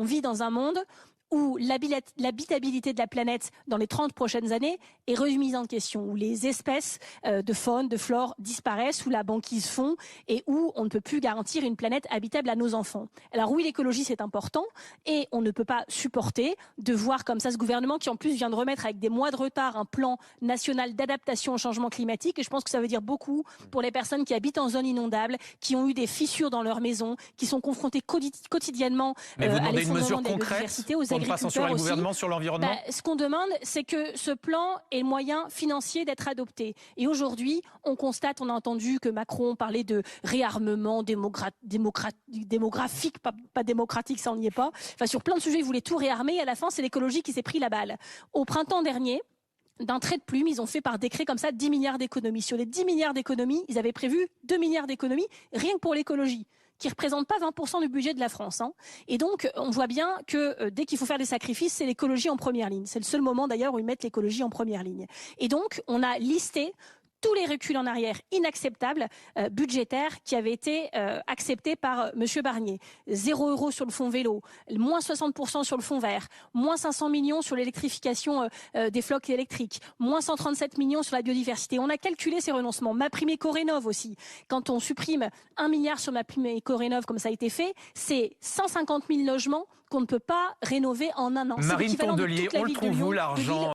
On vit dans un monde où l'habitabilité de la planète dans les 30 prochaines années est remise en question, où les espèces de faune, de flore disparaissent, où la banquise fond et où on ne peut plus garantir une planète habitable à nos enfants. Alors oui, l'écologie c'est important et on ne peut pas supporter de voir comme ça ce gouvernement qui en plus vient de remettre avec des mois de retard un plan national d'adaptation au changement climatique, et je pense que ça veut dire beaucoup pour les personnes qui habitent en zone inondable, qui ont eu des fissures dans leur maison, qui sont confrontées quotidiennement à l'effondrement de la biodiversité, aux ne pas censurer le gouvernement sur l'environnement? Ce qu'on demande, c'est que ce plan ait le moyen financier d'être adopté. Et aujourd'hui, on constate, on a entendu que Macron parlait de réarmement démographique, pas démocratique, ça on n'y est pas. Enfin, sur plein de sujets, ils voulaient tout réarmer et à la fin, c'est l'écologie qui s'est pris la balle. Au printemps dernier, d'un trait de plume, ils ont fait par décret comme ça 10 milliards d'économies. Sur les 10 milliards d'économies, ils avaient prévu 2 milliards d'économies rien que pour l'écologie, qui ne représente pas 20% du budget de la France. Et donc, on voit bien que dès qu'il faut faire des sacrifices, c'est l'écologie en première ligne. C'est le seul moment d'ailleurs où ils mettent l'écologie en première ligne. Et donc, on a listé tous les reculs en arrière inacceptables budgétaires qui avaient été acceptés par Monsieur Barnier. 0 € sur le fonds vélo, moins 60% sur le fonds vert, moins 500 millions sur l'électrification des flottes électriques, moins 137 millions sur la biodiversité. On a calculé ces renoncements. MaPrimeRénov' aussi. Quand on supprime 1 milliard sur MaPrimeRénov' comme ça a été fait, c'est 150 000 logements qu'on ne peut pas rénover en un an. Marine Tondelier, on le trouve où l'argent